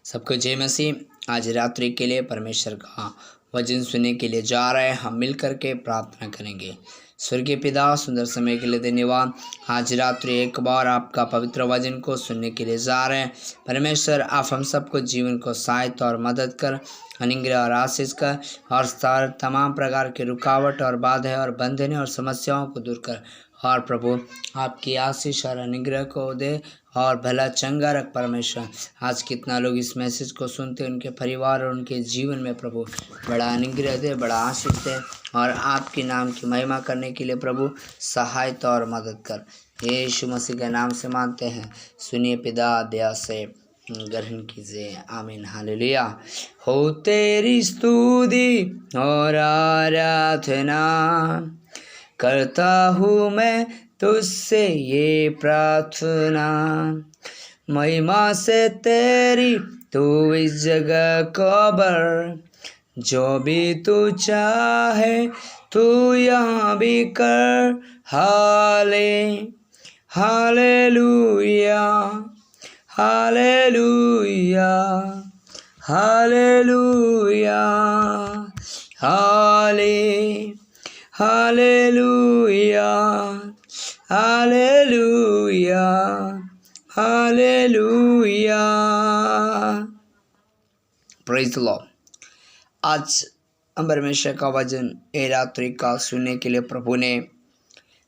सबको जय मसीह। आज रात्रि के लिए परमेश्वर का वचन सुनने के लिए जा रहे हैं। हम मिल कर के प्रार्थना करेंगे। स्वर्गीय पिता, सुंदर समय के लिए धन्यवाद। आज रात्रि एक बार आपका पवित्र वचन को सुनने के लिए जा रहे हैं। परमेश्वर, आप हम सबको जीवन को सहायता और मदद कर, अनुग्रह और आशीष कर, और तमाम प्रकार के रुकावट और बाधाएं और बंधने और समस्याओं को दूर कर, और प्रभु आपकी आशीष और अनुग्रह को दे और भला चंगा रख। परमेश्वर, आज कितना लोग इस मैसेज को सुनते, उनके परिवार और उनके जीवन में प्रभु बड़ा अनुग्रह दे, बड़ा आशीष दे, और आपके नाम की महिमा करने के लिए प्रभु सहायता और मदद कर। यीशु मसीह के नाम से मांगते हैं, सुनिए पिता, दया से ग्रहण कीजिए। आमीन। हालेलुया। हो तेरी स्तुति और आराधना करता हूँ मैं तुझसे ये प्रार्थना, महिमा से तेरी तू इस जगह को भर, जो भी तू चाहे तू यहाँ भी कर। Hallelujah, hallelujah, hallelujah, hallelujah, hallelujah, hallelujah. Praise the Lord. आज परमेश्वर का वचन ए रात्रि का सुनने के लिए प्रभु ने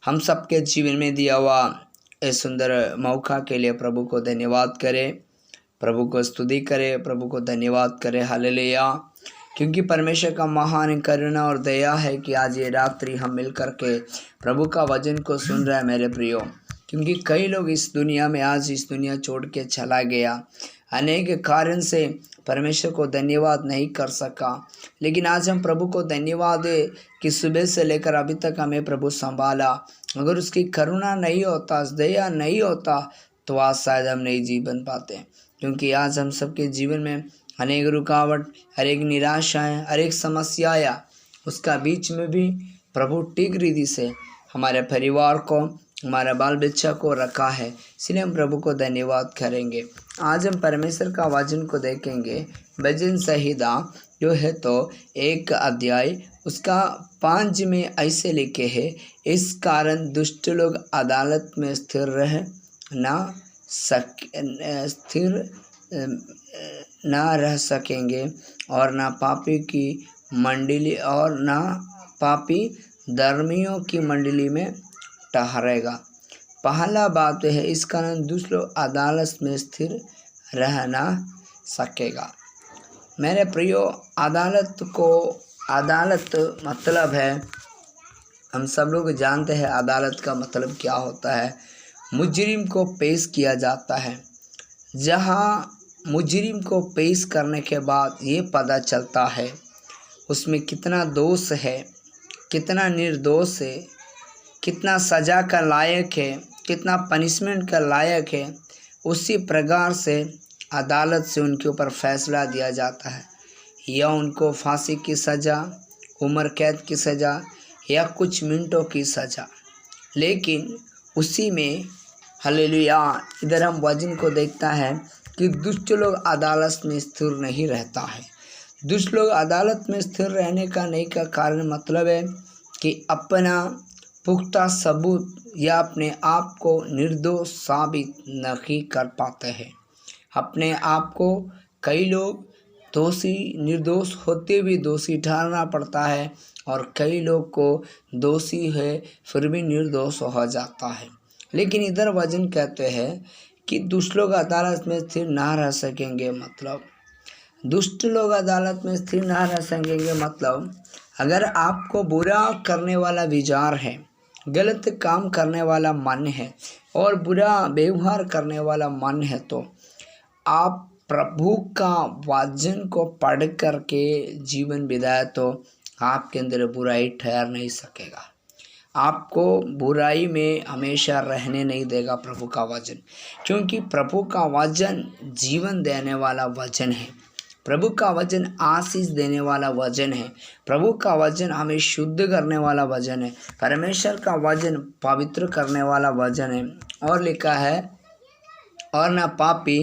हम सबके जीवन में दिया हुआ इस सुंदर मौका के लिए प्रभु को धन्यवाद करें, प्रभु को स्तुति करें, प्रभु को धन्यवाद करें। हालेलुया। क्योंकि परमेश्वर का महान करुणा और दया है कि आज ये रात्रि हम मिल कर के प्रभु का वचन को सुन रहे हैं मेरे प्रियो। क्योंकि कई लोग इस दुनिया में आज इस दुनिया छोड़ के चला गया, अनेक कारण से परमेश्वर को धन्यवाद नहीं कर सका। लेकिन आज हम प्रभु को धन्यवाद दे कि सुबह से लेकर अभी तक हमें प्रभु संभाला। अगर उसकी करुणा नहीं होता, दया नहीं होता, तो आज शायद हम नहीं जीवन पाते। क्योंकि आज हम सबके जीवन में अनेक रुकावट, अनेक निराशाएं, अनेक समस्याएं, उसका बीच में भी प्रभु ठीक रीति से हमारे परिवार को, हमारा बाल बच्चा को रखा है। इसलिए हम प्रभु को धन्यवाद करेंगे। आज हम परमेश्वर का वचन को देखेंगे। भजन संहिता जो है तो 1 अध्याय उसका 5 में ऐसे लिखे है, इस कारण दुष्ट लोग अदालत में स्थिर ना रह सकेंगे, और ना पापी की मंडली और ना पापी धर्मियों की मंडली में ठहरेगा। पहला बात है, इस कारण दुष्ट लोग अदालत में स्थिर रह ना सकेगा। मेरे प्रियो, अदालत मतलब है, हम सब लोग जानते हैं अदालत का मतलब क्या होता है। मुजरिम को पेश किया जाता है, जहाँ मुजरिम को पेश करने के बाद ये पता चलता है उसमें कितना दोष है, कितना निर्दोष है, कितना सज़ा का लायक है, कितना पनिशमेंट का लायक है। उसी प्रकार से अदालत से उनके ऊपर फैसला दिया जाता है, या उनको फांसी की सज़ा, उम्र कैद की सज़ा, या कुछ मिनटों की सज़ा। लेकिन उसी में हालेलुया, इधर हम वचन को देखता है कि दुष्ट लोग अदालत में स्थिर नहीं रहता है। दुष्ट लोग अदालत में स्थिर रहने का नहीं का कारण मतलब है कि अपना पुख्ता सबूत या अपने आप को निर्दोष साबित नहीं कर पाते हैं। अपने आप को कई लोग दोषी, निर्दोष होते भी दोषी ठहराना पड़ता है, और कई लोग को दोषी है फिर भी निर्दोष हो जाता है। लेकिन इधर वचन कहते हैं कि दुष्ट लोग अदालत में स्थिर ना रह सकेंगे। मतलब दुष्ट लोग अदालत में स्थिर ना रह सकेंगे मतलब अगर आपको बुरा करने वाला विचार है, गलत काम करने वाला मन है और बुरा व्यवहार करने वाला मन है, तो आप प्रभु का वचन को पढ़ करके जीवन बिताए तो आपके अंदर बुराई ठहर नहीं सकेगा। आपको बुराई में हमेशा रहने नहीं देगा प्रभु का वचन। क्योंकि प्रभु का वचन जीवन देने वाला वचन है। प्रभु का वचन आशीष देने वाला वचन है। प्रभु का वचन हमें शुद्ध करने वाला वचन है। परमेश्वर का वचन पवित्र करने वाला वचन है। और लिखा है और न पापी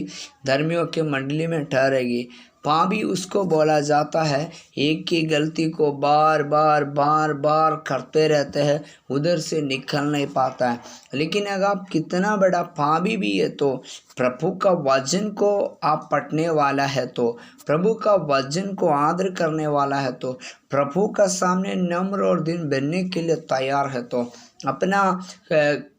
धर्मियों की मंडली में ठहरेगी। पापी उसको बोला जाता है एक ही गलती को बार बार करते रहते हैं, उधर से निकल नहीं पाता है। लेकिन अगर आप कितना बड़ा पापी भी है तो प्रभु का वचन को आप पढ़ने वाला है, तो प्रभु का वचन को आदर करने वाला है, तो प्रभु का सामने नम्र और दिन बनने के लिए तैयार है, तो अपना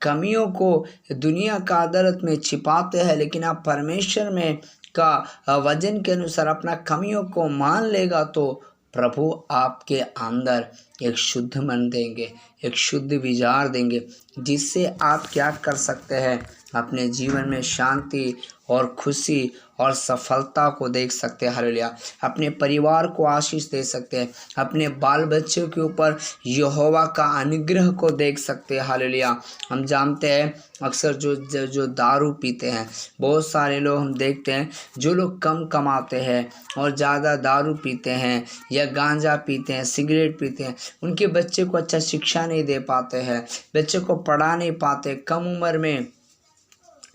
कमियों को दुनिया का अदालत में छिपाते हैं, लेकिन आप परमेश्वर में का वचन के अनुसार अपना कमियों को मान लेगा तो प्रभु आपके अंदर एक शुद्ध मन देंगे, एक शुद्ध विचार देंगे, जिससे आप क्या कर सकते हैं, अपने जीवन में शांति और खुशी और सफलता को देख सकते हैं। हालेलुया। अपने परिवार को आशीष दे सकते हैं, अपने बाल बच्चों के ऊपर यहोवा का अनुग्रह को देख सकते हैं। हालेलुया। हम जानते हैं अक्सर जो दारू पीते हैं, बहुत सारे लोग हम देखते हैं जो लोग कम कमाते हैं और ज़्यादा दारू पीते हैं या गांजा पीते हैं, सिगरेट पीते हैं, उनके बच्चे को अच्छा शिक्षा नहीं दे पाते हैं, बच्चे को पढ़ा नहीं पाते, कम उम्र में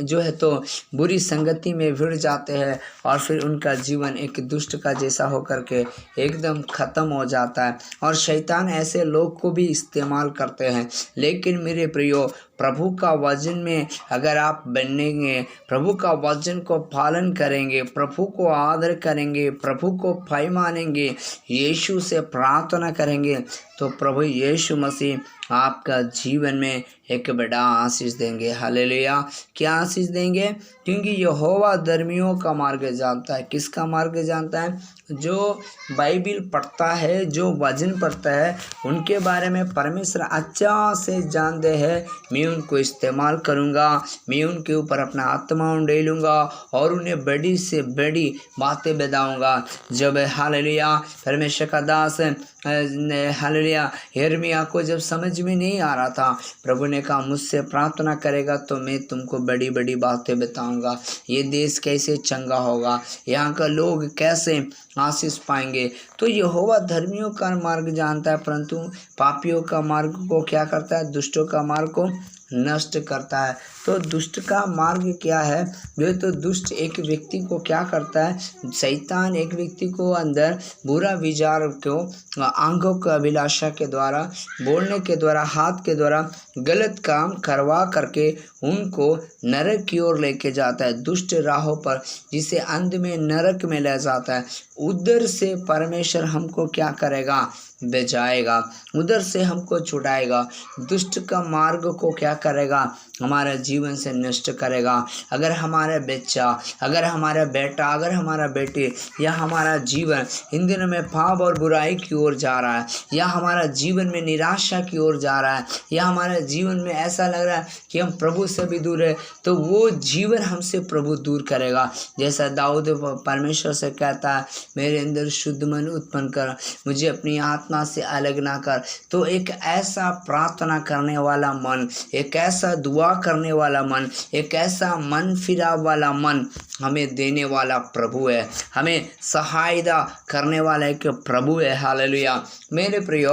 जो है तो बुरी संगति में भिड़ जाते हैं और फिर उनका जीवन एक दुष्ट का जैसा होकर के एकदम ख़त्म हो जाता है। और शैतान ऐसे लोग को भी इस्तेमाल करते हैं। लेकिन मेरे प्रियो, प्रभु का वचन में अगर आप बनेंगे, प्रभु का वचन को पालन करेंगे, प्रभु को आदर करेंगे, प्रभु को भय मानेंगे, यीशु से प्रार्थना करेंगे, तो प्रभु यीशु मसीह आपका जीवन में एक बड़ा आशीष देंगे। हालेलुया। क्या आशीष देंगे? क्योंकि यहोवा धर्मियों का मार्ग जानता है। किसका मार्ग जानता है? जो बाइबिल पढ़ता है, जो वचन पढ़ता है, उनके बारे में परमेश्वर अच्छा से जानते हैं। मैं उनको इस्तेमाल करूँगा, मैं उनके ऊपर अपना आत्मा उंडेलूँगा और उन्हें बड़ी से बड़ी बातें बताऊँगा। जब हालेलुया परमेश्वर का दास हालेलुया यिर्मयाह को जब समझ में नहीं आ रहा था, प्रभु ने कहा मुझसे प्रार्थना करेगा तो मैं तुमको बड़ी बड़ी बातें बताऊंगा। ये देश कैसे चंगा होगा, यहाँ का लोग कैसे आशीष पाएंगे। तो यहोवा धर्मियों का मार्ग जानता है, परंतु पापियों का मार्ग को क्या करता है? दुष्टों का मार्ग को नष्ट करता है। तो दुष्ट का मार्ग क्या है? जो तो दुष्ट एक व्यक्ति को क्या करता है? शैतान एक व्यक्ति को अंदर बुरा विचार को आंखों की अभिलाषा के द्वारा, बोलने के द्वारा, हाथ के द्वारा गलत काम करवा करके उनको नरक की ओर लेके जाता है, दुष्ट राहों पर, जिसे अंत में नरक में ले जाता है। उधर से परमेश्वर हमको क्या करेगा? बचाएगा, उधर से हमको छुड़ाएगा। दुष्ट का मार्ग को क्या करेगा? हमारा जीवन से नष्ट करेगा। अगर हमारा बच्चा, अगर हमारा बेटा, अगर हमारा बेटी या हमारा जीवन इन दिनों में पाप और बुराई की ओर जा रहा है, या हमारा जीवन में निराशा की ओर जा रहा है, या हमारे जीवन में ऐसा लग रहा है कि हम प्रभु से भी दूर है, तो वो जीवन हमसे प्रभु दूर करेगा। जैसा दाऊद परमेश्वर से कहता है, मेरे अंदर शुद्ध मन उत्पन्न कर, मुझे अपनी आत्मा से अलग ना कर। तो एक ऐसा प्रार्थना करने वाला मन, एक ऐसा दुआ करने वाला मन, एक ऐसा मन फिरा वाला मन हमें देने वाला प्रभु है, हमें सहायता करने वाला एक प्रभु है। हालेलुया। मेरे प्रियो,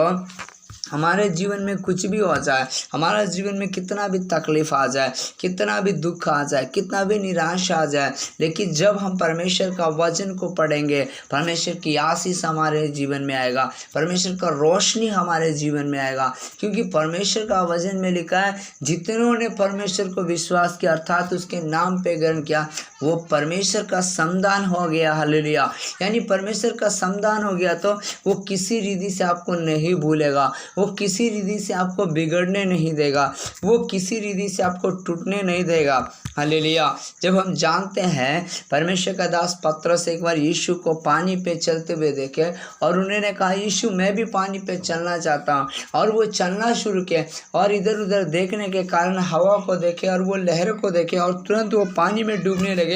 हमारे जीवन में कुछ भी हो जाए, हमारा जीवन में कितना भी तकलीफ आ जाए, कितना भी दुख आ जाए, कितना भी निराशा आ जाए, लेकिन जब हम परमेश्वर का वचन को पढ़ेंगे, परमेश्वर की आशीष हमारे जीवन में आएगा, परमेश्वर का रोशनी हमारे जीवन में आएगा। क्योंकि परमेश्वर का वचन में लिखा है, जितनों ने परमेश्वर को विश्वास किया अर्थात उसके नाम पे ग्रहण किया, वो परमेश्वर का संतान हो गया। हालेलुया। यानी परमेश्वर का संतान हो गया तो वो किसी रीति से आपको नहीं भूलेगा, वो किसी रीति से आपको बिगड़ने नहीं देगा, वो किसी रीति से आपको टूटने नहीं देगा। हालेलुया। जब हम जानते हैं, परमेश्वर का दास पतरस एक बार यीशु को पानी पे चलते हुए देखे और उन्होंने कहा, यीशु मैं भी पानी पे चलना चाहता हूँ। और वो चलना शुरू किया और इधर उधर देखने के कारण हवा को देखे और वो लहर को देखे और तुरंत वो पानी में डूबने लगे।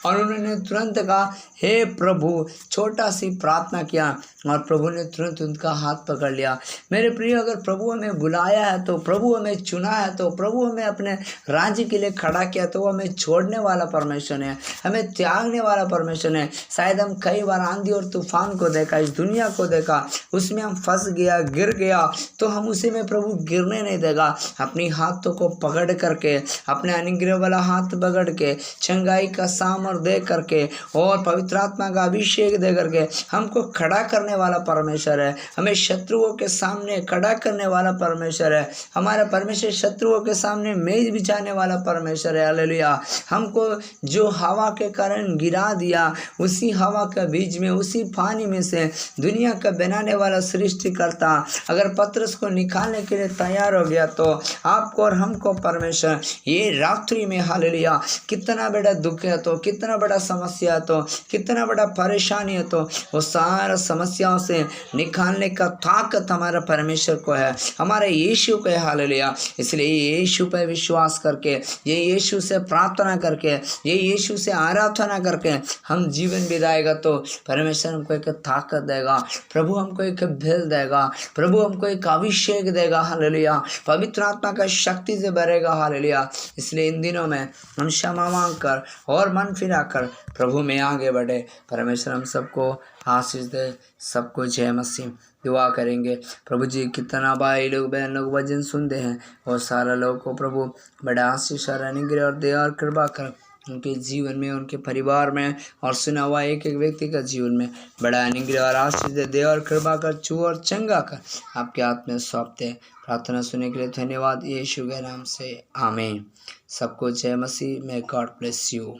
और उन्होंने तुरंत कहा, हे प्रभु, छोटा सी प्रार्थना किया और प्रभु ने तुरंत उनका हाथ पकड़ लिया। मेरे प्रिय, अगर प्रभु हमें बुलाया है, तो प्रभु हमें चुना है, तो प्रभु हमें अपने राज्य के लिए खड़ा किया, तो प्रभु हमें छोड़ने वाला परमेश्वर है, हमें त्यागने वाला परमेश्वर है। शायद हम कई बार आंधी और तूफान को देखा, इस दुनिया को देखा, उसमें हम फंस गया, गिर गया, तो हम उसी में प्रभु गिरने नहीं देगा। अपनी हाथों को पकड़ करके, अपने अनुग्रह वाला हाथ पकड़ के, चंगाई का सामर्थ दे करके और पवित्र आत्मा का अभिषेक दे करके हमको खड़ा करने वाला परमेश्वर है। हमें शत्रुओं के सामने खड़ा करने वाला परमेश्वर है। हमारा परमेश्वर शत्रुओं के सामने मेज बिछाने वाला परमेश्वर है। हालेलुया। हमको जो हवा के कारण गिरा दिया, उसी हवा के बीच में, उसी पानी में से दुनिया का बनाने वाला सृष्टिकर्ता अगर पतरस को निकालने के लिए तैयार हो गया, तो आपको और हमको परमेश्वर ये रात्रि में, हालेलुया, कितना बड़ा दुख है, तो कितना बड़ा समस्या है, तो कितना बड़ा परेशानी है, तो वो सारा समस्याओं से निकालने का ताकत हमारा परमेश्वर को है, हमारे यीशु को है। हालेलुया। इसलिए यीशु पर विश्वास करके, ये यीशु से प्रार्थना करके, ये यीशु से आराधना करके हम जीवन बिताएगा, तो परमेश्वर हमको एक ताकत देगा, प्रभु हमको एक बल देगा, प्रभु हमको एक अभिषेक देगा। हालेलुया। पवित्र आत्मा का शक्ति से भरेगा। हालेलुया। इसलिए इन दिनों में हम क्षमा मांग कर और मन फिरा कर प्रभु में आगे बढ़े। परमेश्वर हम सबको आशीष दे। सबको जय मसीह। दुआ करेंगे। प्रभु जी, कितना भाई लोग बहन लोग वचन सुनते हैं और सारा लोग को प्रभु बड़ा आशीष और अनुग्रह और दया और कृपा कर उनके जीवन में, उनके परिवार में और सुना हुआ एक एक व्यक्ति का जीवन में बड़ा अनुग्रह और आशीष दे, दया और कृपा कर, छू और चंगा कर आपके हाथ में सौंपते। प्रार्थना सुनने के लिए धन्यवाद, यीशु के नाम से आमीन। सबको जय मसीह। May God bless you.